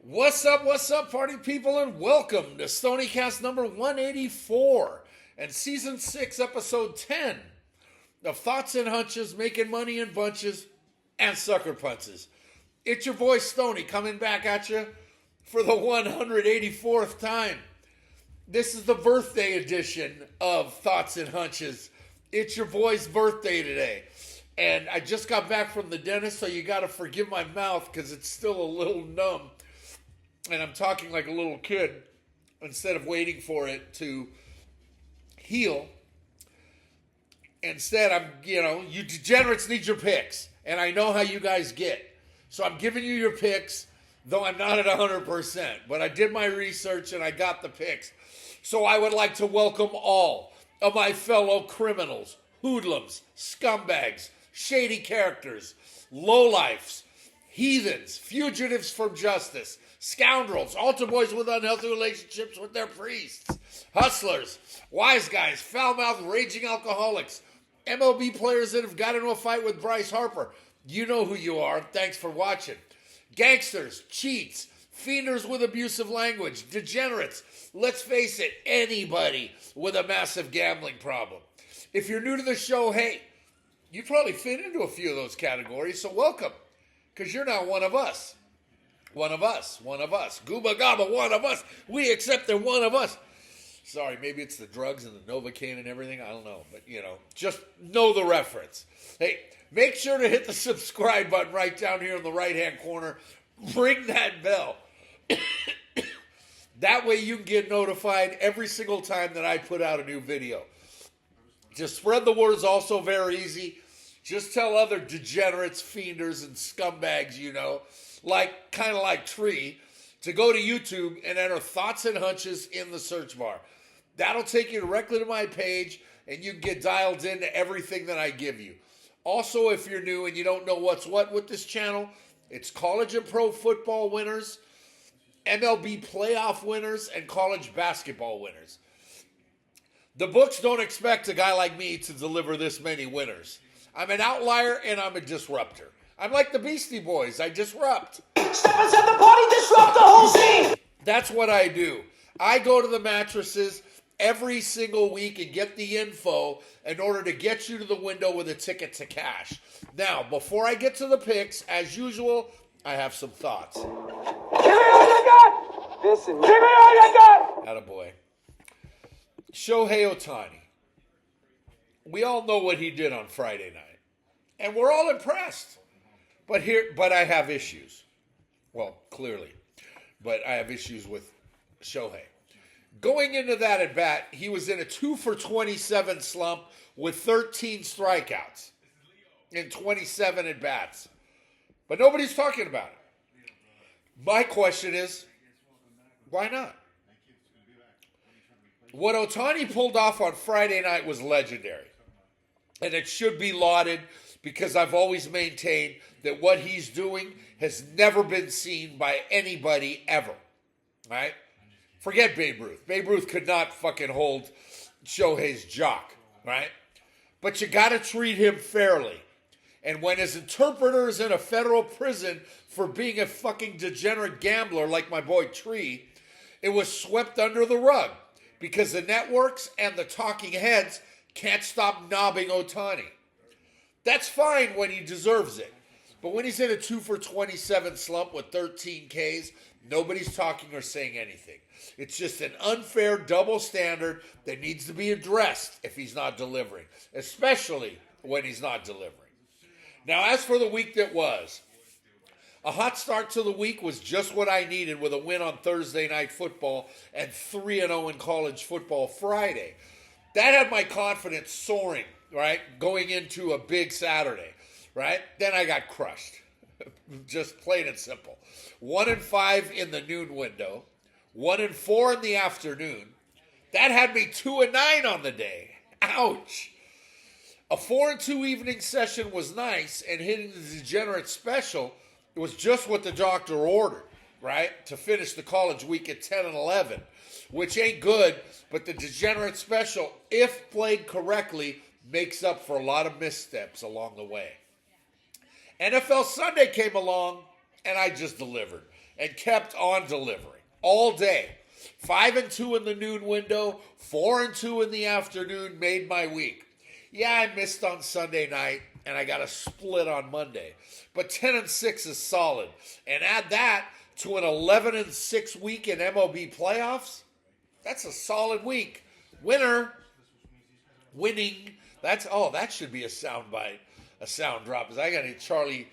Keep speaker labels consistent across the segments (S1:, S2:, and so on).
S1: What's up, party people, and welcome to Stoniecast number 184 and season 6, episode 10 of Thoughts and Hunches, Making Money in Bunches and Sucker Punches. It's your boy Stony coming back at you for the 184th time. This is the birthday edition of Thoughts and Hunches. It's your boy's birthday today. And I just got back from the dentist, so you got to forgive my mouth because it's still a little numb. And I'm talking like a little kid instead of waiting for it to heal. Instead, you degenerates need your picks. And I know how you guys get. So I'm giving you your picks, though I'm not at 100%. But I did my research and I got the picks. So I would like to welcome all of my fellow criminals, hoodlums, scumbags, shady characters, lowlifes, heathens, fugitives from justice, scoundrels, altar boys with unhealthy relationships with their priests, hustlers, wise guys, foul-mouthed, raging alcoholics, MLB players that have got into a fight with Bryce Harper. You know who you are. Thanks for watching. Gangsters, cheats, fienders with abusive language, degenerates. Let's face it, anybody with a massive gambling problem. If you're new to the show, hey, you probably fit into a few of those categories, so welcome, because you're now one of us. One of us. Gooba gaba, one of us. We accept they're one of us. Sorry, maybe it's the drugs and the Novocaine and everything. I don't know. But, just know the reference. Hey, make sure to hit the subscribe button right down here in the right-hand corner. Ring that bell. That way you can get notified every single time that I put out a new video. Just spread the word is also very easy. Just tell other degenerates, fienders, and scumbags, kind of like Tree, to go to YouTube and enter Thoughts and Hunches in the search bar. That'll take you directly to my page, and you can get dialed into everything that I give you. Also, if you're new and you don't know what's what with this channel, it's college and pro football winners, MLB playoff winners, and college basketball winners. The books don't expect a guy like me to deliver this many winners. I'm an outlier and I'm a disruptor. I'm like the Beastie Boys. I disrupt.
S2: Step inside the party, disrupt the whole scene.
S1: That's what I do. I go to the mattresses every single week and get the info in order to get you to the window with a ticket to cash. Now, before I get to the picks, as usual, I have some thoughts.
S2: Give me all you got. Listen. Give me all you got.
S1: Attaboy. Shohei Ohtani. We all know what he did on Friday night. And we're all impressed. But I have issues. Well, clearly. But I have issues with Shohei. Going into that at bat, he was in a 2-for-27 slump with 13 strikeouts in 27 at bats. But nobody's talking about it. My question is, why not? What Ohtani pulled off on Friday night was legendary. And it should be lauded because I've always maintained that what he's doing has never been seen by anybody ever. Right? Forget Babe Ruth. Babe Ruth could not fucking hold Shohei's jock. Right? But you got to treat him fairly. And when his interpreter is in a federal prison for being a fucking degenerate gambler like my boy Tree, it was swept under the rug because the networks and the talking heads can't stop knobbing Ohtani. That's fine when he deserves it. But when he's in a 2-for-27 slump with 13 Ks, nobody's talking or saying anything. It's just an unfair double standard that needs to be addressed if he's not delivering, especially when he's not delivering. Now, as for the week that was, a hot start to the week was just what I needed with a win on Thursday Night Football and 3-0 in college football Friday. That had my confidence soaring, right, going into a big Saturday, right? Then I got crushed, just plain and simple. 1-5 in the noon window, 1-4 in the afternoon. That had me 2-9 on the day. Ouch. A 4-2 evening session was nice, and hitting the degenerate special was just what the doctor ordered, right, to finish the college week at 10-11, which ain't good, but the degenerate special, if played correctly, makes up for a lot of missteps along the way. NFL Sunday came along, and I just delivered. and kept on delivering all day. 5-2 in the noon window, 4-2 in the afternoon made my week. Yeah, I missed on Sunday night, and I got a split on Monday. But 10-6 is solid. And add that to an 11-6 week in MLB playoffs, that's a solid week. Winning. That should be a sound bite, a sound drop. I got Charlie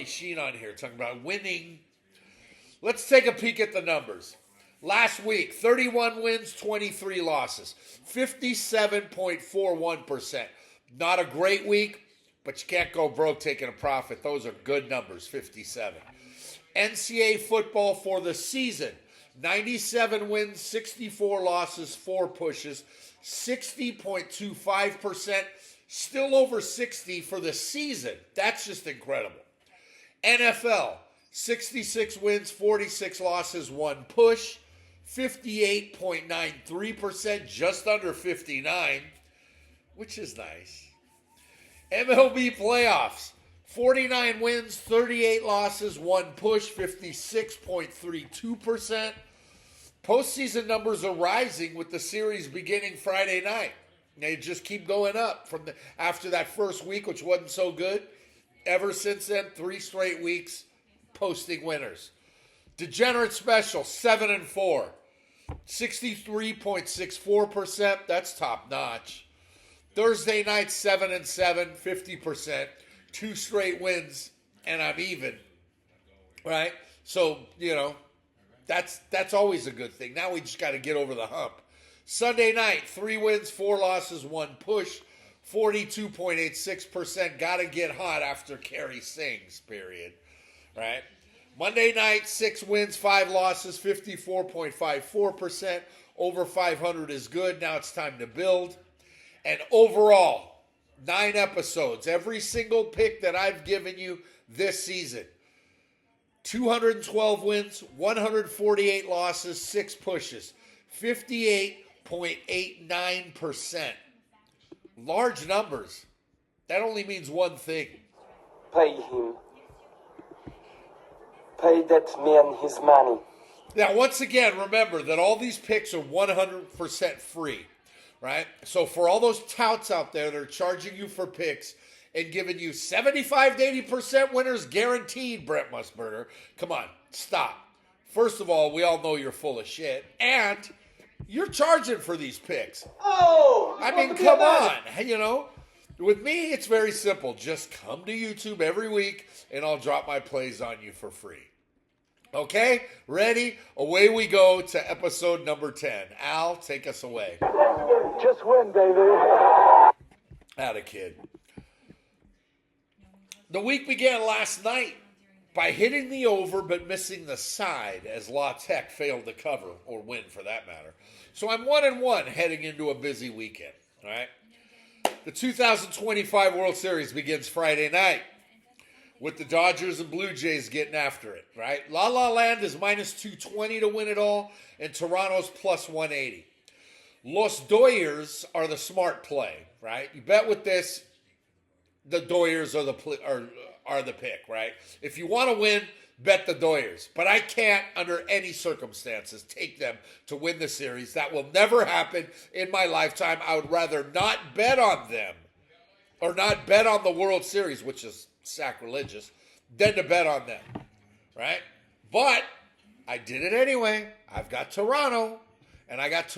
S1: Sheen on here talking about winning. Let's take a peek at the numbers. Last week, 31 wins, 23 losses, 57.41%. Not a great week, but you can't go broke taking a profit. Those are good numbers, 57. NCAA football for the season, 97 wins, 64 losses, 4 pushes, 60.25%, still over 60 for the season. That's just incredible. NFL, 66 wins, 46 losses, 1 push, 58.93%, just under 59, which is nice. MLB playoffs, 49 wins, 38 losses, 1 push, 56.32%. Postseason numbers are rising with the series beginning Friday night. They just keep going up after that first week, which wasn't so good. Ever since then, 3 straight weeks posting winners. Degenerate special, 7-4, 63.64%. That's top notch. Thursday night, 7-7, 50%. 2 straight wins, and I'm even. Right? So, that's always a good thing. Now we just got to get over the hump. Sunday night, 3 wins, 4 losses, 1 push, 42.86%. Got to get hot after Kerry sings, period. Right? Monday night, 6 wins, 5 losses, 54.54%. Over 500 is good. Now it's time to build. And overall, 9 episodes. Every single pick that I've given you this season. 212 wins, 148 losses, 6 pushes. 58.89%. Large numbers. That only means one thing.
S2: Pay him. Pay that man his money.
S1: Now, once again, remember that all these picks are 100% free, right? So for all those touts out there that are charging you for picks and giving you 75 to 80% winners guaranteed, Brent Musburger, come on, stop. First of all, we all know you're full of shit, and you're charging for these picks.
S2: Oh!
S1: I mean, come on, With me, it's very simple. Just come to YouTube every week, and I'll drop my plays on you for free. Okay? Ready? Away we go to episode number 10. Al, take us away.
S2: Just win, baby.
S1: Atta kid. The week began last night by hitting the over but missing the side as La Tech failed to cover, or win for that matter. So I'm 1-1 heading into a busy weekend. All right? The 2025 World Series begins Friday night with the Dodgers and Blue Jays getting after it, right? La La Land is minus 220 to win it all, and Toronto's plus 180. Los Doyers are the smart play, right? You bet with this, the Doyers are the pick, right? If you want to win, bet the Doyers. But I can't, under any circumstances, take them to win the series. That will never happen in my lifetime. I would rather not bet on them, or not bet on the World Series, which is sacrilegious, than to bet on them, right? But I did it anyway. I've got Toronto, and I got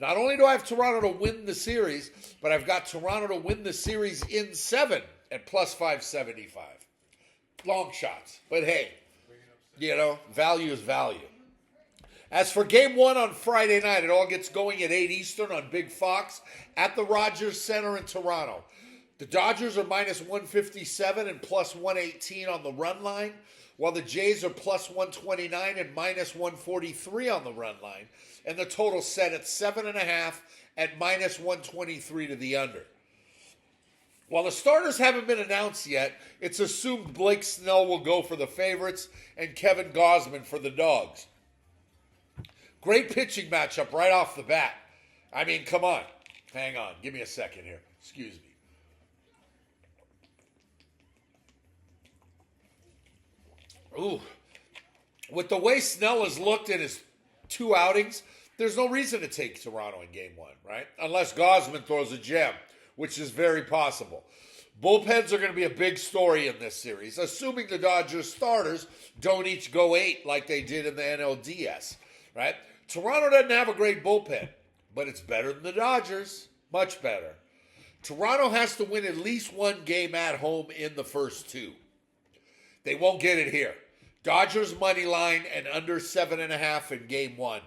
S1: not only do I have Toronto to win the series, but I've got Toronto to win the series in 7 at plus 575. Long shots, but hey, value is value. As for game 1 on Friday night, it all gets going at 8 Eastern on Big Fox at the Rogers Center in Toronto. The Dodgers are minus 157 and plus 118 on the run line, while the Jays are plus 129 and minus 143 on the run line, and the total set at 7.5 at minus 123 to the under. While the starters haven't been announced yet, it's assumed Blake Snell will go for the favorites and Kevin Gausman for the dogs. Great pitching matchup right off the bat. I mean, come on. Hang on. Give me a second here. Excuse me. Ooh. with the way Snell has looked in his 2 outings, there's no reason to take Toronto in game 1, right? Unless Gosman throws a gem, which is very possible. Bullpens are going to be a big story in this series, assuming the Dodgers starters don't each go 8 like they did in the NLDS, right? Toronto doesn't have a great bullpen, but it's better than the Dodgers, much better. Toronto has to win at least 1 game at home in the first 2. They won't get it here. Dodgers money line and under 7.5 in game 1.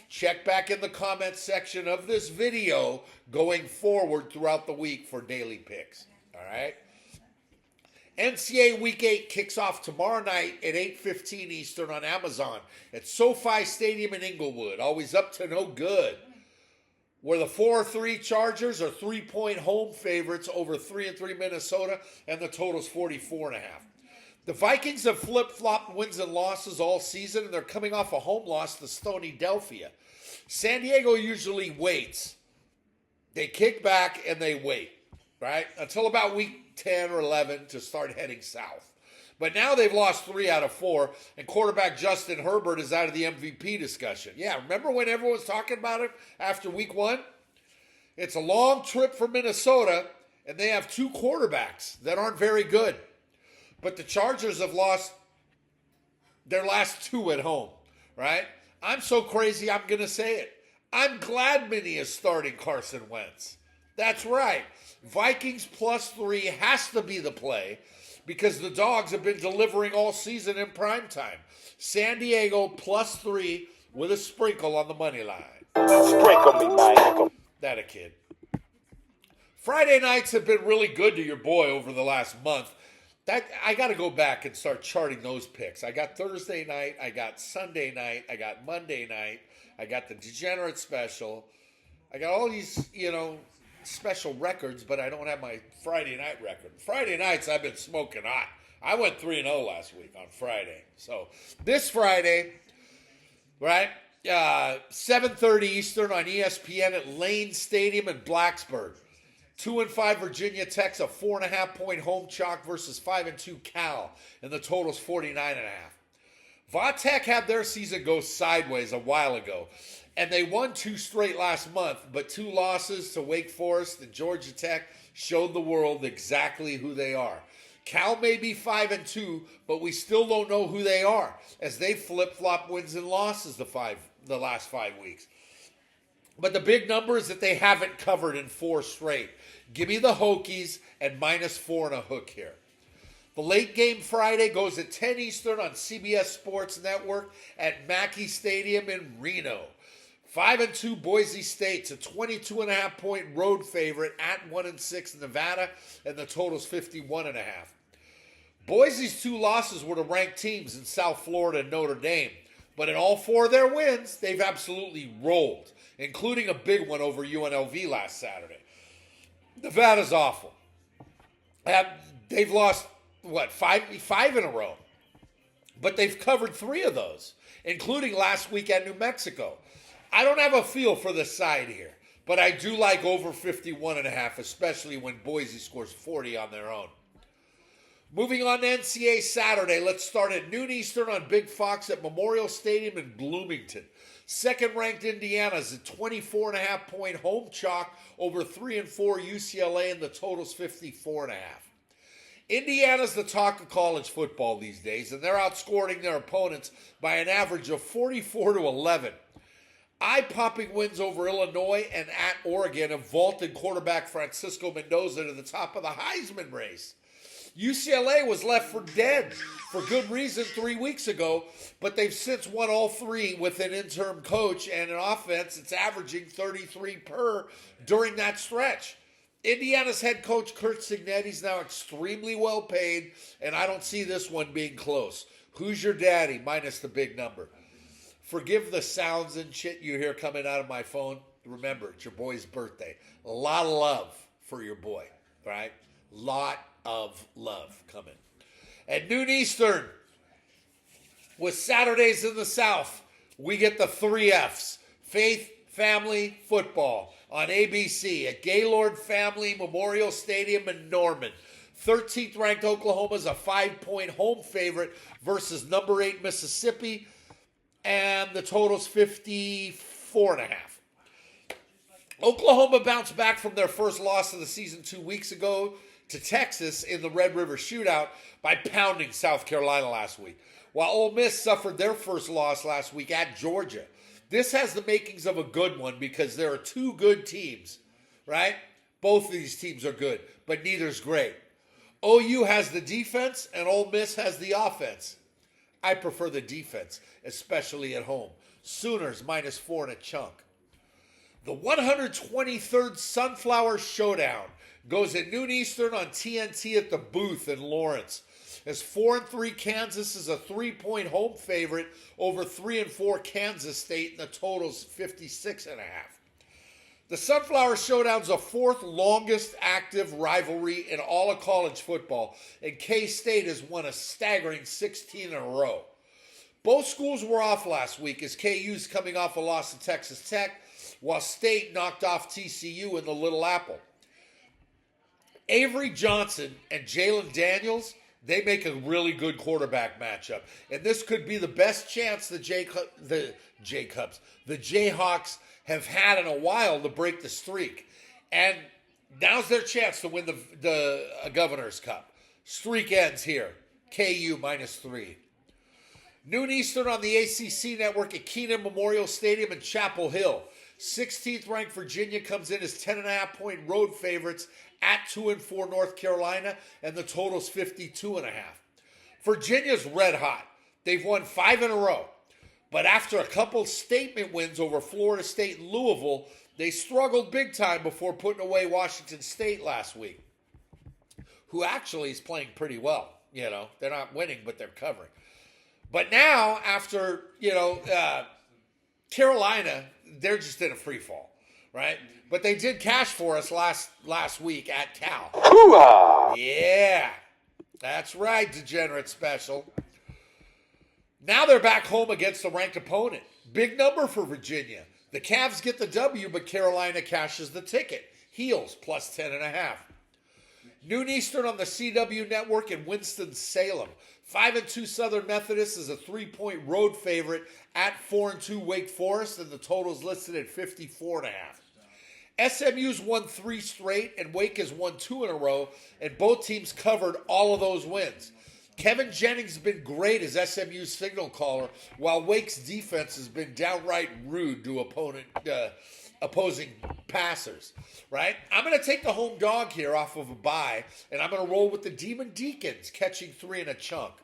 S1: Check back in the comments section of this video going forward throughout the week for daily picks. All right? NCAA Week 8 kicks off tomorrow night at 8:15 Eastern on Amazon at SoFi Stadium in Inglewood. Always up to no good. Where the 4-3 Chargers are 3-point home favorites over 3-3 Minnesota, and the total's 44.5. The Vikings have flip-flopped wins and losses all season, and they're coming off a home loss to Stoniecastas. San Diego usually waits. They kick back and they wait, right? Until about week 10 or 11 to start heading south. But now they've lost 3 out of 4, and quarterback Justin Herbert is out of the MVP discussion. Yeah, remember when everyone was talking about it after week 1? It's a long trip for Minnesota, and they have 2 quarterbacks that aren't very good. But the Chargers have lost their last 2 at home, right? I'm so crazy, I'm going to say it. I'm glad Minnie is starting Carson Wentz. That's right. Vikings +3 has to be the play because the Dogs have been delivering all season in primetime. San Diego +3 with a sprinkle on the money line.
S2: Sprinkle me, man.
S1: That a kid. Friday nights have been really good to your boy over the last month. I got to go back and start charting those picks. I got Thursday night, I got Sunday night, I got Monday night, I got the Degenerate special. I got all these, special records, but I don't have my Friday night record. Friday nights, I've been smoking hot. I went 3-0 last week on Friday. So this Friday, right, 7:30 Eastern on ESPN at Lane Stadium in Blacksburg. 2-5 Virginia Tech's a 4.5-point home chalk versus 5-2 Cal, and the total's 49.5. Vatech had their season go sideways a while ago, and they won 2 straight last month, but 2 losses to Wake Forest and Georgia Tech showed the world exactly who they are. Cal may be 5-2, but we still don't know who they are, as they flip-flop wins and losses the last 5 weeks. But the big number is that they haven't covered in 4 straight. Give me the Hokies and -4 and a hook here. The late game Friday goes at 10 Eastern on CBS Sports Network at Mackey Stadium in Reno. 5-2 Boise State's a 22.5-point road favorite at 1-6 Nevada, and the total's 51.5. Boise's 2 losses were to ranked teams in South Florida and Notre Dame, but in all 4 of their wins, they've absolutely rolled, including a big one over UNLV last Saturday. Nevada's awful. They've lost, 5 in a row. But they've covered 3 of those, including last week at New Mexico. I don't have a feel for the side here, but I do like over 51.5, especially when Boise scores 40 on their own. Moving on to NCAA Saturday, let's start at noon Eastern on Big Fox at Memorial Stadium in Bloomington. Second-ranked Indiana's a 24.5-point home chalk over 3-4 UCLA, and the total's 54.5. Indiana's the talk of college football these days, and they're outscoring their opponents by an average of 44-11. Eye-popping wins over Illinois and at Oregon have vaulted quarterback Francisco Mendoza to the top of the Heisman race. UCLA was left for dead for good reason 3 weeks ago, but they've since won all 3 with an interim coach and an offense that's averaging 33 per during that stretch. Indiana's head coach Kurt Cignetti's now extremely well paid, and I don't see this one being close. Who's your daddy minus the big number? Forgive the sounds and shit you hear coming out of my phone. Remember, it's your boy's birthday. A lot of love for your boy, right? Lot of love coming. At noon Eastern, with Saturdays in the South, we get the 3 Fs. Faith, Family, Football on ABC at Gaylord Family Memorial Stadium in Norman. 13th ranked Oklahoma is a 5-point home favorite versus number 8 Mississippi. and the total's 54.5. Oklahoma bounced back from their first loss of the season 2 weeks ago to Texas in the Red River Shootout by pounding South Carolina last week, while Ole Miss suffered their first loss last week at Georgia. This has the makings of a good one because there are two good teams, right? Both of these teams are good, but neither's great. OU has the defense and Ole Miss has the offense. I prefer the defense, especially at home. Sooners -4 and a chunk. The 123rd Sunflower Showdown goes at noon Eastern on TNT at the Booth in Lawrence. As 4-3 Kansas is a 3-point home favorite over 3-4 Kansas State, and the total's 56.5. The Sunflower Showdown's the fourth longest active rivalry in all of college football, and K-State has won a staggering 16 in a row. Both schools were off last week as KU's coming off a loss to Texas Tech, while State knocked off TCU in the Little Apple. Avery Johnson and Jalen Daniels, they make a really good quarterback matchup. And this could be the best chance the Jayhawks have had in a while to break the streak. And now's their chance to win the Governor's Cup. Streak ends here. KU -3. Noon Eastern on the ACC network at Keenan Memorial Stadium in Chapel Hill. 16th ranked Virginia comes in as 10.5-point road favorites at 2-4 North Carolina, and the total's 52.5. Virginia's red hot. They've won 5 in a row. But after a couple statement wins over Florida State and Louisville, they struggled big time before putting away Washington State last week, who actually is playing pretty well. You know, they're not winning, but they're covering. But now, after, Carolina, they're just in a free fall, right? But they did cash for us last week at Cal.
S2: Hoo-ah!
S1: Yeah, that's right, degenerate special. Now they're back home against a ranked opponent. Big number for Virginia. The Cavs get the W, but Carolina cashes the ticket. Heels +10.5. Noon Eastern on the CW network in Winston-Salem. 5-2 Southern Methodist is a 3-point road favorite at 4-2 Wake Forest, and the total's listed at 54.5. SMU's won 3 straight, and Wake has won 2 in a row, and both teams covered all of those wins. Kevin Jennings has been great as SMU's signal caller, while Wake's defense has been downright rude to opposing passers, right? I'm going to take the home dog here off of a bye, and I'm going to roll with the Demon Deacons, catching 3 in a chunk.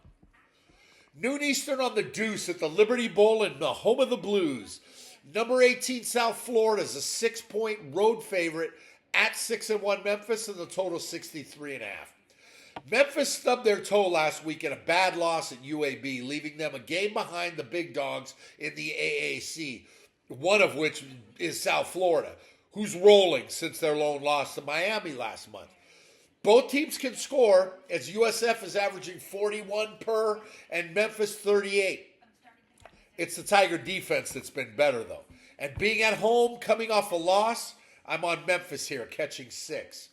S1: Noon Eastern on the Deuce at the Liberty Bowl in the home of the Blues. Number 18 South Florida is a 6-point road favorite at 6-1 Memphis, and the total 63.5. Memphis stubbed their toe last week in a bad loss at UAB, leaving them a game behind the big dogs in the AAC, one of which is South Florida, who's rolling since their lone loss to Miami last month. Both teams can score, as USF is averaging 41 per and Memphis 38. It's the Tiger defense that's been better, though. And being at home, coming off a loss, I'm on Memphis here, catching 6.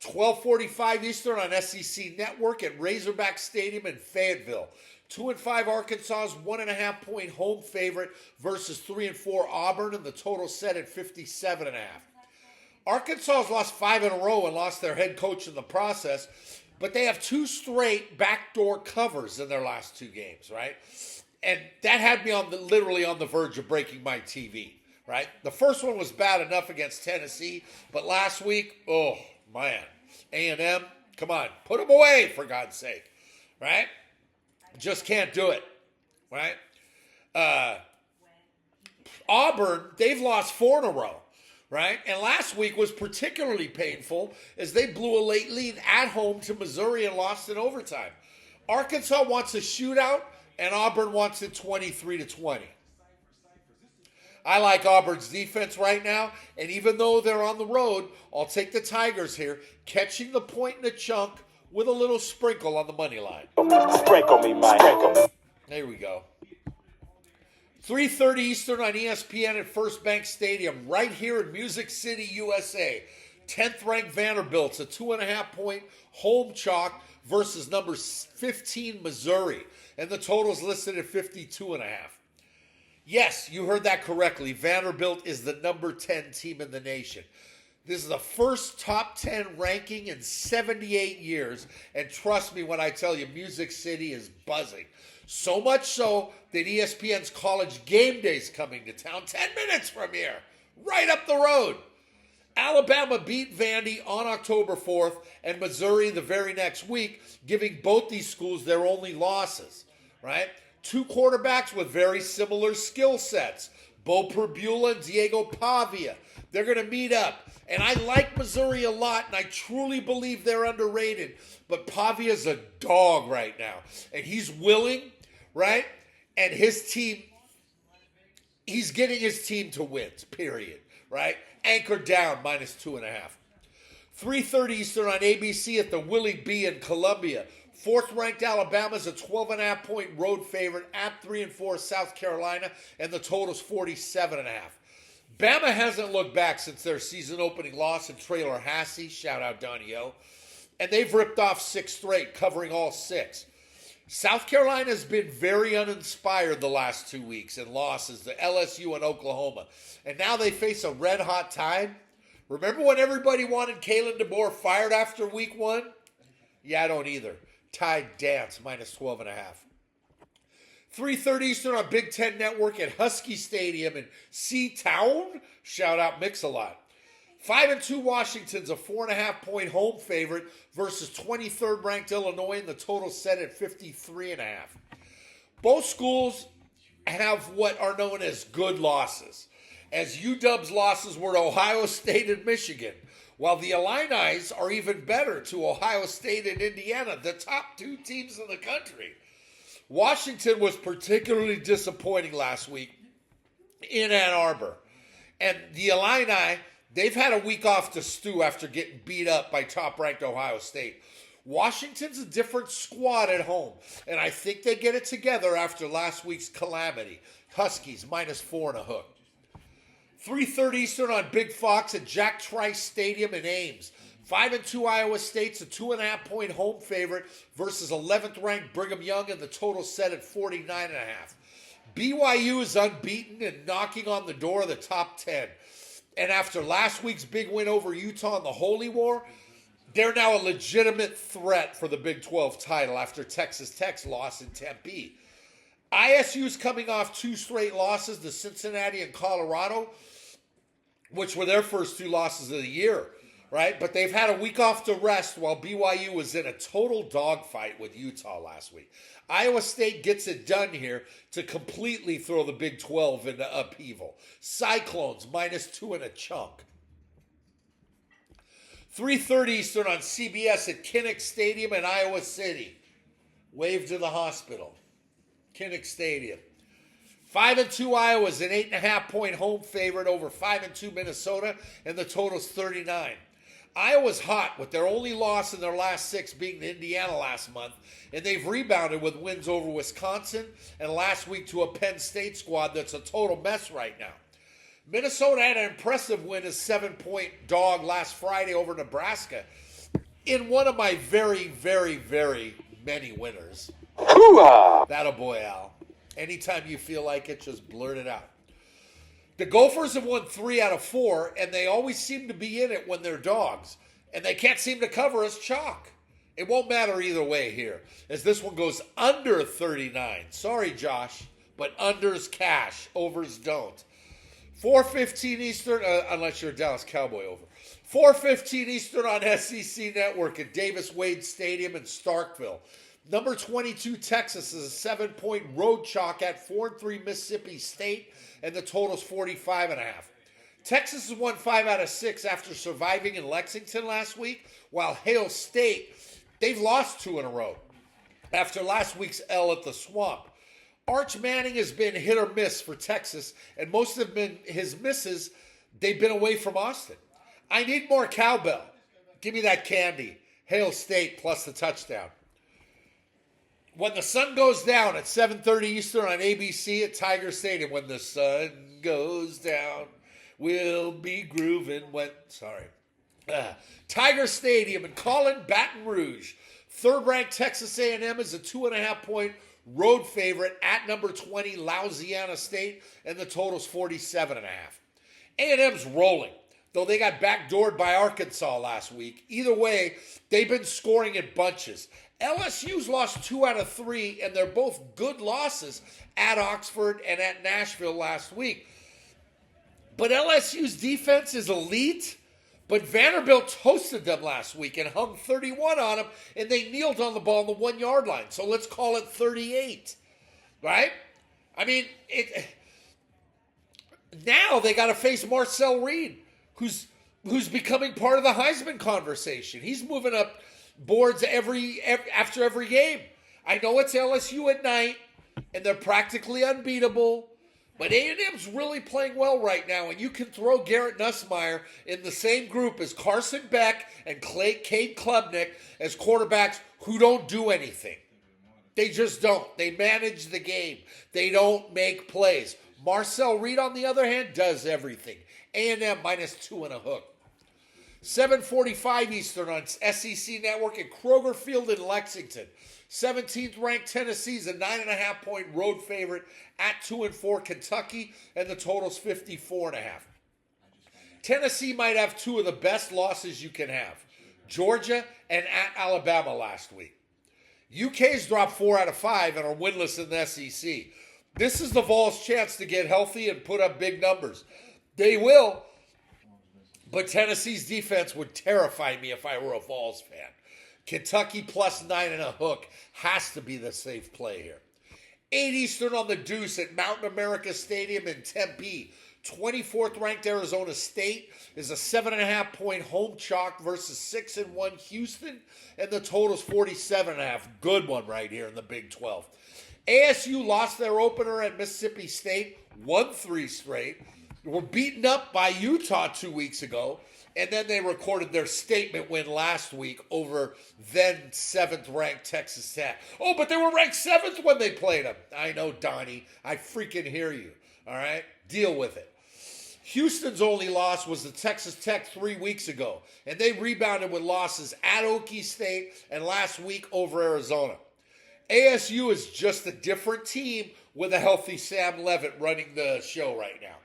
S1: 12:45 Eastern on SEC Network at Razorback Stadium in Fayetteville. 2-5 Arkansas's 1.5-point home favorite versus 3-4 Auburn, and the total set at 57.5. Arkansas's lost 5 in a row and lost their head coach in the process, but they have 2 straight backdoor covers in their last 2 games, right? And that had me literally on the verge of breaking my TV, right? The first one was bad enough against Tennessee, but last week, oh, man. A&M, come on, put them away, for God's sake, right? Just can't do it, right? Auburn, they've lost 4 in a row, right? And last week was particularly painful as they blew a late lead at home to Missouri and lost in overtime. Arkansas wants a shootout, and Auburn wants it 23-20. I like Auburn's defense right now, and even though they're on the road, I'll take the Tigers here, catching the point in a chunk with a little sprinkle on the money line.
S2: Sprinkle me, Mike. Sprinkle me.
S1: There we go. 3:30 Eastern on ESPN at First Bank Stadium, right here in Music City, USA. 10th-ranked Vanderbilt's a 2.5-point home chalk versus number 15 Missouri, and the total's listed at 52.5. Yes, you heard that correctly. Vanderbilt is the number 10 team in the nation. This is the first top 10 ranking in 78 years. And trust me when I tell you, Music City is buzzing. So much so that ESPN's College Game Day is coming to town 10 minutes from here, right up the road. Alabama beat Vandy on October 4th and Missouri the very next week, giving both these schools their only losses, right? Two quarterbacks with very similar skill sets, Bo Perbula and Diego Pavia. They're going to meet up. And I like Missouri a lot, and I truly believe they're underrated. But Pavia's a dog right now. And he's willing, right? And his team, he's getting his team to wins, period, right? Anchored down, -2.5. 3:30 Eastern on ABC at the Willie B in Columbia. Fourth-ranked Alabama's a 12.5-point road favorite at 3-4 South Carolina, and the total's 47.5. Bama hasn't looked back since their season-opening loss in Tallahassee. Shout out Donnie O. And they've ripped off 6 straight, covering all 6. South Carolina has been very uninspired the last 2 weeks in losses to LSU and Oklahoma. And now they face a red-hot Tide. Remember when everybody wanted Kalen DeBoer fired after week 1? Yeah, I don't either. Tide dance, -12.5. 3:30 Eastern on Big Ten Network at Husky Stadium in Seatown. Shout out Mix-a-Lot. 5-2 Washington's a 4.5-point home favorite versus 23rd ranked Illinois, and the total set at 53.5. Both schools have what are known as good losses, as UW's losses were to Ohio State and Michigan, while the Illini's are even better to Ohio State and Indiana, the top 2 teams in the country. Washington was particularly disappointing last week in Ann Arbor. And the Illini, they've had a week off to stew after getting beat up by top-ranked Ohio State. Washington's a different squad at home, and I think they get it together after last week's calamity. Huskies, -4 and a hook. 3:30 Eastern on Big Fox at Jack Trice Stadium in Ames. 5-2 Iowa State's a 2.5-point home favorite versus 11th ranked Brigham Young, and the total set at 49.5. BYU is unbeaten and knocking on the door of the top 10. And after last week's big win over Utah in the Holy War, they're now a legitimate threat for the Big 12 title after Texas Tech's loss in Tempe. ISU's coming off 2 straight losses to Cincinnati and Colorado, which were their first 2 losses of the year, right? But they've had a week off to rest while BYU was in a total dogfight with Utah last week. Iowa State gets it done here to completely throw the Big 12 into upheaval. Cyclones, -2 and a chunk. 3:30 Eastern on CBS at Kinnick Stadium in Iowa City. Wave to the hospital. Kinnick Stadium. 5-2 Iowa's an 8.5-point home favorite over 5-2 Minnesota, and the total's 39. Iowa's hot with their only loss in their last 6 being to Indiana last month, and they've rebounded with wins over Wisconsin and last week to a Penn State squad that's a total mess right now. Minnesota had an impressive win as 7-point dog last Friday over Nebraska in one of my very, very, very many winners.
S2: Hoo-ah!
S1: That a boy, Al. Anytime you feel like it, just blurt it out. The Gophers have won 3 out of 4, and they always seem to be in it when they're dogs. And they can't seem to cover as chalk. It won't matter either way here, as this one goes under 39. Sorry, Josh, but unders cash, overs don't. 4:15 Eastern, unless you're a Dallas Cowboy over. 4:15 Eastern on SEC Network at Davis-Wade Stadium in Starkville. Number 22 Texas is a 7-point road chalk at 4-3 Mississippi State, and the total's 45.5. Texas has won 5 out of 6 after surviving in Lexington last week, while Hail State, they've lost 2 in a row after last week's L at the Swamp. Arch Manning has been hit or miss for Texas, and most of his misses, they've been away from Austin. I need more cowbell. Give me that candy. Hail State plus the touchdown. When the sun goes down at 7:30 Eastern on ABC at Tiger Stadium. When the sun goes down, we'll be grooving. Tiger Stadium in Baton Rouge. Third-ranked Texas A&M is a 2.5-point road favorite at number 20, Louisiana State, and the total's 47.5. A&M's rolling, though they got backdoored by Arkansas last week. Either way, they've been scoring in bunches. LSU's lost 2 out of 3, and they're both good losses at Oxford and at Nashville last week. But LSU's defense is elite, but Vanderbilt toasted them last week and hung 31 on them, and they kneeled on the ball on the 1 yard line. So let's call it 38, right? I mean, now they got to face Marcel Reed, who's becoming part of the Heisman conversation. He's moving up boards after every game. I know it's LSU at night, and they're practically unbeatable, but A&M's really playing well right now, and you can throw Garrett Nussmeier in the same group as Carson Beck and Cade Klubnik as quarterbacks who don't do anything. They just don't. They manage the game. They don't make plays. Marcel Reed, on the other hand, does everything. A&M -2 and a hook. 7:45 Eastern on SEC Network at Kroger Field in Lexington. 17th ranked Tennessee's a 9.5-point road favorite at 2-4 Kentucky, and the total's 54.5. Tennessee might have 2 of the best losses you can have. Georgia and at Alabama last week. UK's dropped 4 out of 5 and are winless in the SEC. This is the Vols' chance to get healthy and put up big numbers. They will. But Tennessee's defense would terrify me if I were a Vols fan. Kentucky +9 and a hook has to be the safe play here. 8 Eastern on the Deuce at Mountain America Stadium in Tempe. 24th ranked Arizona State is a 7.5-point home chalk versus 6-1 Houston, and the total's 47.5. Good one right here in the Big 12. ASU lost their opener at Mississippi State, won 3 straight. Were beaten up by Utah 2 weeks ago, and then they recorded their statement win last week over then 7th-ranked Texas Tech. Oh, but they were ranked 7th when they played them. I know, Donnie. I freaking hear you. All right? Deal with it. Houston's only loss was to Texas Tech 3 weeks ago, and they rebounded with losses at Okie State and last week over Arizona. ASU is just a different team with a healthy Sam Levitt running the show right now.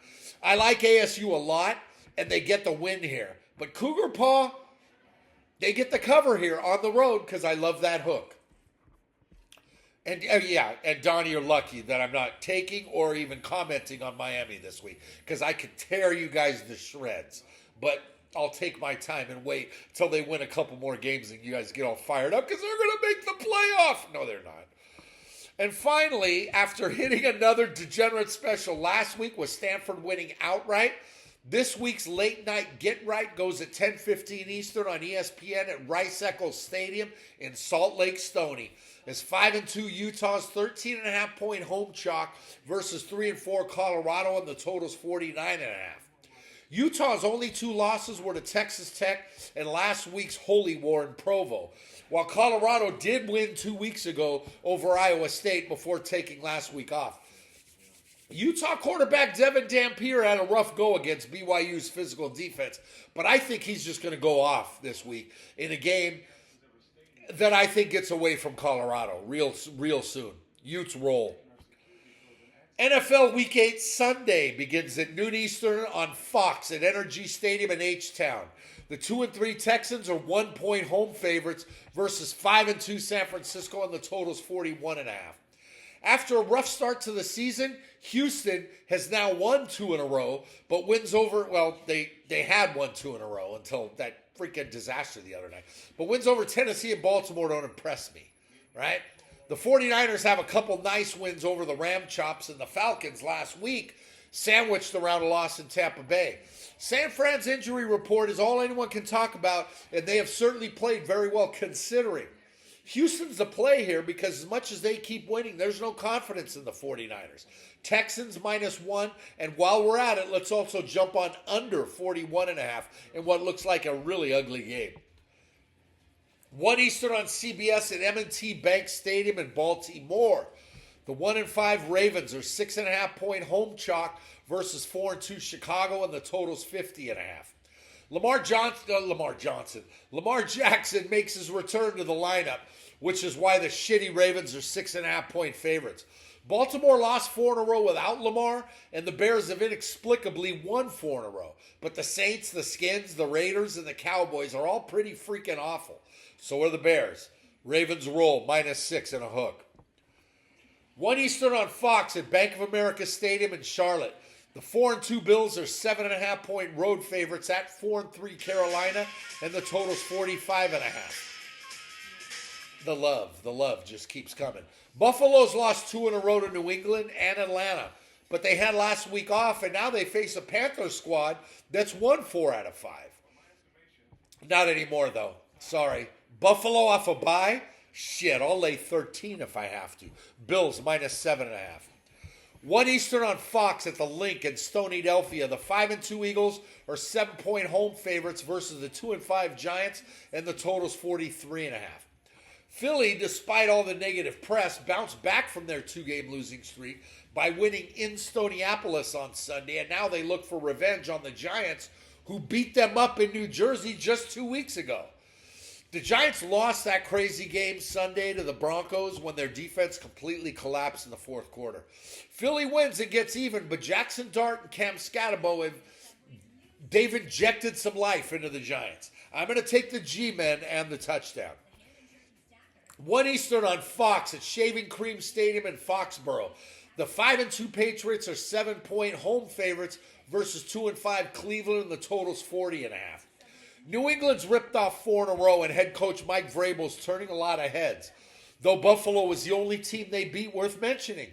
S1: I like ASU a lot, and they get the win here. But Cougar Paw, they get the cover here on the road because I love that hook. And and Donnie, you're lucky that I'm not taking or even commenting on Miami this week because I could tear you guys to shreds. But I'll take my time and wait until they win a couple more games and you guys get all fired up because they're going to make the playoff. No, they're not. And finally, after hitting another degenerate special last week with Stanford winning outright, this week's late night Get Right goes at 10:15 Eastern on ESPN at Rice-Eccles Stadium in Salt Lake Stony. As 5-2 Utah's 13.5-point home chalk versus 3-4 Colorado, and the total's 49.5. Utah's only 2 losses were to Texas Tech and last week's Holy War in Provo, while Colorado did win 2 weeks ago over Iowa State before taking last week off. Utah quarterback Devin Dampier had a rough go against BYU's physical defense, but I think he's just going to go off this week in a game that I think gets away from Colorado real soon. Utes roll. NFL Week 8 Sunday begins at noon Eastern on Fox at Energy Stadium in H-Town. The 2-3 Texans are 1-point home favorites versus 5-2 San Francisco, and the total's 41.5. After a rough start to the season, Houston has now won 2 in a row, but wins over, they had won 2 in a row until that freaking disaster the other night. But wins over Tennessee and Baltimore don't impress me, right? The 49ers have a couple nice wins over the Ram Chops and the Falcons last week, sandwiched around a loss in Tampa Bay. San Fran's injury report is all anyone can talk about, and they have certainly played very well considering. Houston's the play here because as much as they keep winning, there's no confidence in the 49ers. Texans -1, and while we're at it, let's also jump on under 41.5 in what looks like a really ugly game. 1 Eastern on CBS at M&T Bank Stadium in Baltimore. The 1-5 Ravens are 6.5-point home chalk versus 4-2 Chicago, and the total's 50.5. Lamar Jackson makes his return to the lineup which is why the shitty Ravens are 6.5-point favorites. Baltimore lost 4 in a row without Lamar, and the Bears have inexplicably won 4 in a row. But the Saints, the Skins, the Raiders, and the Cowboys are all pretty freaking awful. So are the Bears. Ravens roll, -6 and a hook. 1 Eastern on Fox at Bank of America Stadium in Charlotte. The 4-2 Bills are 7.5-point road favorites at 4-3 Carolina, and the total's 45.5. The love just keeps coming. Buffalo's lost 2 in a row to New England and Atlanta, but they had last week off, and now they face a Panthers squad that's won 4 out of 5. Not anymore, though. Sorry. Buffalo off a bye? Shit, I'll lay 13 if I have to. Bills -7.5. 1 Eastern on Fox at the Link in Stoniecastas. The 5-2 Eagles are 7-point home favorites versus the 2-5 Giants, and the total's 43.5. Philly, despite all the negative press, bounced back from their 2-game losing streak by winning in Stoniapolis on Sunday, and now they look for revenge on the Giants, who beat them up in New Jersey just 2 weeks ago. The Giants lost that crazy game Sunday to the Broncos when their defense completely collapsed in the fourth quarter. Philly wins and gets even, but Jackson Dart and Cam Scatterbo they've injected some life into the Giants. I'm going to take the G-men and the touchdown. 1 Eastern on Fox at Shaving Cream Stadium in Foxborough. The 5-2 Patriots are 7-point home favorites versus 2-5 Cleveland, and the total's 40.5. New England's ripped off 4 in a row, and head coach Mike Vrabel's turning a lot of heads, though Buffalo was the only team they beat worth mentioning.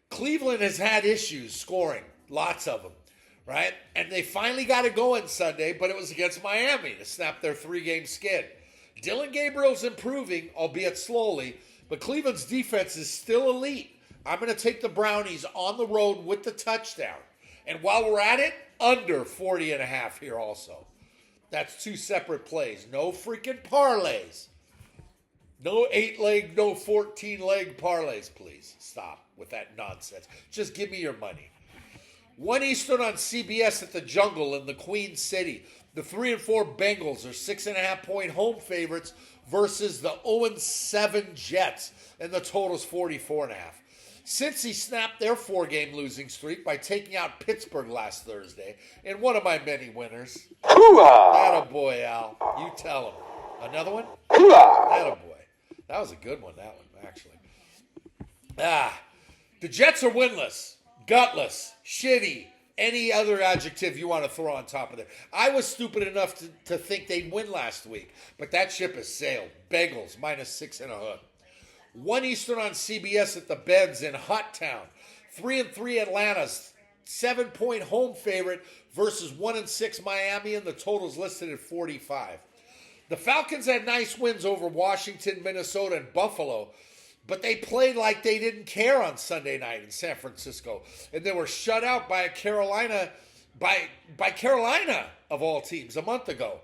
S1: Cleveland has had issues scoring, lots of them, right? And they finally got it going Sunday, but it was against Miami to snap their 3-game skid. Dylan Gabriel's improving, albeit slowly, but Cleveland's defense is still elite. I'm going to take the Brownies on the road with the touchdown. And while we're at it, under 40.5 here also. That's 2 separate plays. No freaking parlays. No 8-leg, no 14-leg parlays, please. Stop with that nonsense. Just give me your money. 1 Eastern on CBS at the Jungle in the Queen City. The 3-4 Bengals are 6.5-point home favorites versus the 0-7 Jets, and the total's 44.5. Cincy snapped their 4-game losing streak by taking out Pittsburgh last Thursday in one of my many winners. Attaboy, Al. You tell him. Another one? Attaboy. That was a good one, that one, actually. The Jets are winless, gutless, shitty, any other adjective you want to throw on top of it. I was stupid enough to think they'd win last week, but that ship has sailed. Bengals, -6 and a hook. 1 Eastern on CBS at the Bends in Hot Town. 3-3 Atlanta's 7-point home favorite versus 1-6 Miami, and the total's listed at 45. The Falcons had nice wins over Washington, Minnesota, and Buffalo, but they played like they didn't care on Sunday night in San Francisco, and they were shut out by Carolina of all teams a month ago.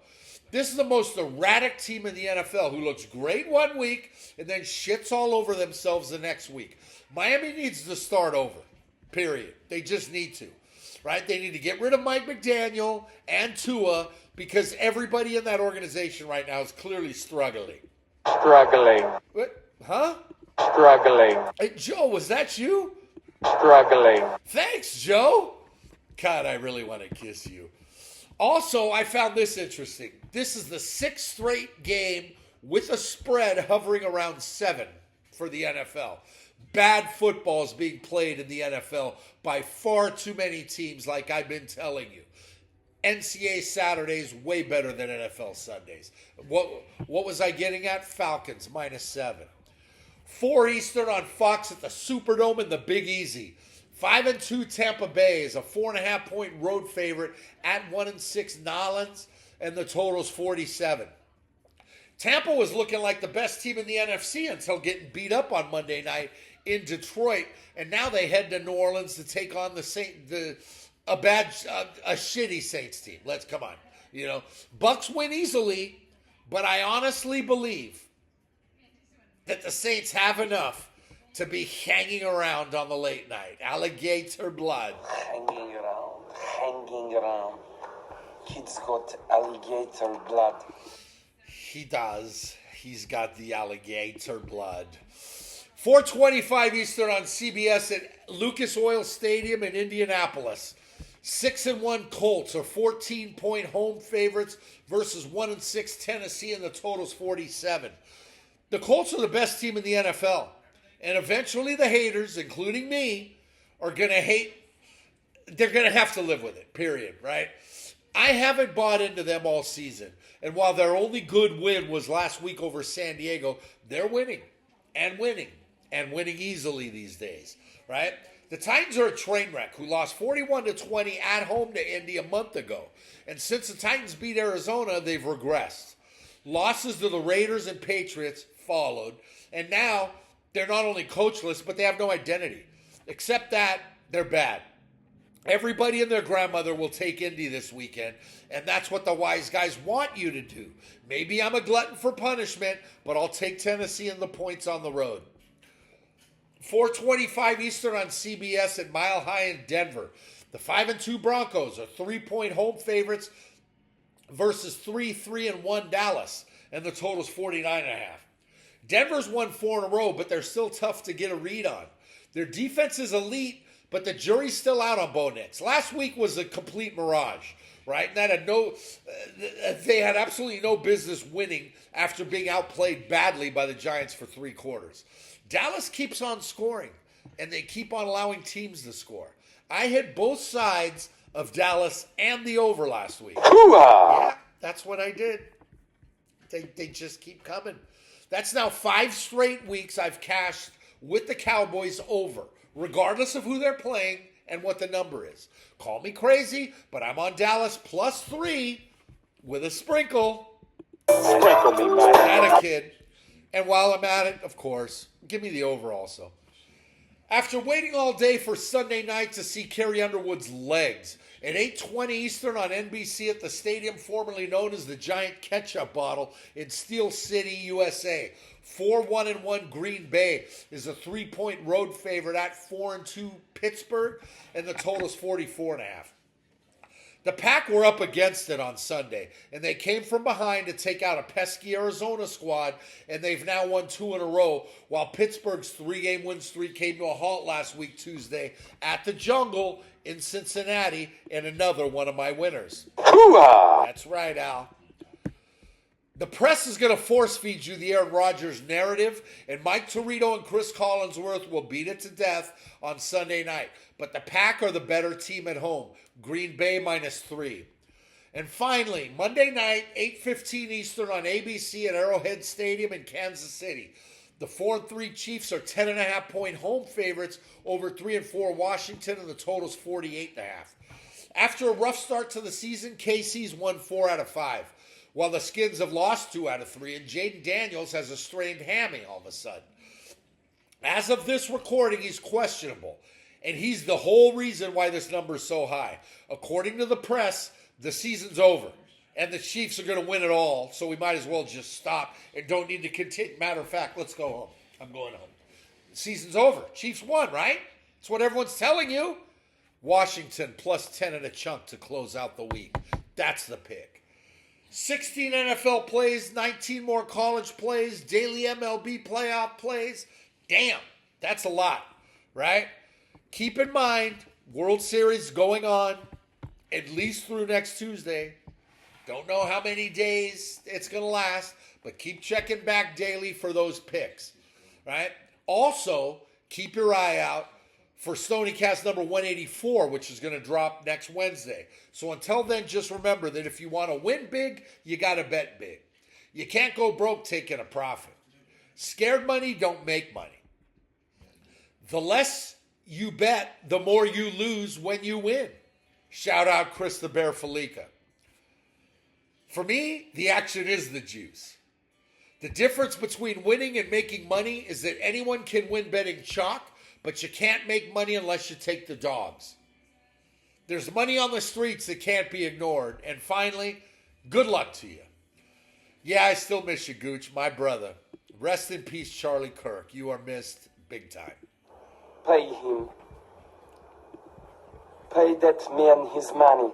S1: This is the most erratic team in the NFL who looks great 1 week and then shits all over themselves the next week. Miami needs to start over, period. They just need to, right? They need to get rid of Mike McDaniel and Tua because everybody in that organization right now is clearly struggling. What? Huh?
S3: Struggling.
S1: Hey, Joe, was that you?
S3: Struggling.
S1: Thanks, Joe. God, I really want to kiss you. Also, I found this interesting. This is the 6th straight game with a spread hovering around 7 for the NFL. Bad football is being played in the NFL by far too many teams, like I've been telling you. NCAA Saturdays way better than NFL Sundays. What was I getting at? Falcons, -7. 4 Eastern on Fox at the Superdome in the Big Easy. 5-2 Tampa Bay is a 4.5-point road favorite at 1-6 Nolans, and the total's 47. Tampa was looking like the best team in the NFC until getting beat up on Monday night in Detroit, and now they head to New Orleans to take on a shitty Saints team. Come on, Bucks win easily, but I honestly believe that the Saints have enough to be hanging around on the late night. Alligator blood.
S3: Hanging around. Kid's got alligator blood.
S1: He does. He's got the alligator blood. 4:25 Eastern on CBS at Lucas Oil Stadium in Indianapolis. 6-1 Colts are 14-point home favorites versus 1-6 Tennessee, and the total's 47. The Colts are the best team in the NFL, and eventually the haters, including me, are going to hate. They're going to have to live with it, period, right? I haven't bought into them all season, and while their only good win was last week over San Diego, they're winning and winning and winning easily these days, right? The Titans are a train wreck who lost 41-20 at home to Indy a month ago. And since the Titans beat Arizona, they've regressed. Losses to the Raiders and Patriots followed. And now they're not only coachless, but they have no identity. Except that they're bad. Everybody and their grandmother will take Indy this weekend. And that's what the wise guys want you to do. Maybe I'm a glutton for punishment, but I'll take Tennessee and the points on the road. 4:25 Eastern on CBS at Mile High in Denver. The 5-2 Broncos are 3-point home favorites versus 3-1 Dallas, and the total's 49.5. Denver's won 4 in a row, but they're still tough to get a read on. Their defense is elite, but the jury's still out on Bo Nix. Last week was a complete mirage, right? And that had they had absolutely no business winning after being outplayed badly by the Giants for 3 quarters. Dallas keeps on scoring, and they keep on allowing teams to score. I hit both sides of Dallas and the over last week.
S3: Hoo-ah!
S1: Yeah, that's what I did. They just keep coming. That's now 5 straight weeks I've cashed with the Cowboys over, regardless of who they're playing and what the number is. Call me crazy, but I'm on Dallas +3 with a sprinkle.
S3: Sprinkle me, man.
S1: And a kid. And while I'm at it, of course, give me the over also. After waiting all day for Sunday night to see Carrie Underwood's legs, at 8:20 Eastern on NBC at the stadium formerly known as the Giant Ketchup Bottle in Steel City, USA, 4-1-1 Green Bay is a 3-point road favorite at 4-2 Pittsburgh, and the total's 44.5. The Pack were up against it on Sunday, and they came from behind to take out a pesky Arizona squad, and they've now won 2 in a row, while Pittsburgh's 3-game win streak came to a halt last week Tuesday at the Jungle in Cincinnati, and another one of my winners.
S3: Hoo-ah!
S1: That's right, Al. The press is going to force feed you the Aaron Rodgers narrative, and Mike Torito and Chris Collinsworth will beat it to death on Sunday night. But the Pack are the better team at home. Green Bay -3. And finally, Monday night, 8:15 Eastern on ABC at Arrowhead Stadium in Kansas City. The 4-3 Chiefs are 10.5-point home favorites over 3-4 Washington, and the total's 48.5. After a rough start to the season, KC's won 4 out of 5. While the Skins have lost 2 out of 3, and Jaden Daniels has a strained hammy all of a sudden. As of this recording, he's questionable, and he's the whole reason why this number is so high. According to the press, the season's over, and the Chiefs are going to win it all, so we might as well just stop and don't need to continue. Matter of fact, let's go home. I'm going home. The season's over. Chiefs won, right? That's what everyone's telling you. Washington +10 and a chunk to close out the week. That's the pick. 16 NFL plays, 19 more college plays, daily MLB playoff plays. Damn, that's a lot, right? Keep in mind, World Series going on at least through next Tuesday. Don't know how many days it's going to last, but keep checking back daily for those picks, right? Also, keep your eye out for STONIECAST number 184, which is going to drop next Wednesday. So until then, just remember that if you want to win big, you got to bet big. You can't go broke taking a profit. Scared money don't make money. The less you bet, the more you lose when you win. Shout out Chris the Bear FALLICA. For me, the action is the juice. The difference between winning and making money is that anyone can win betting chalk, but you can't make money unless you take the dogs. There's money on the streets that can't be ignored. And finally, good luck to you. Yeah, I still miss you, Gooch, my brother. Rest in peace, Charlie Kirk. You are missed big time.
S2: Pay him. Pay that man his money.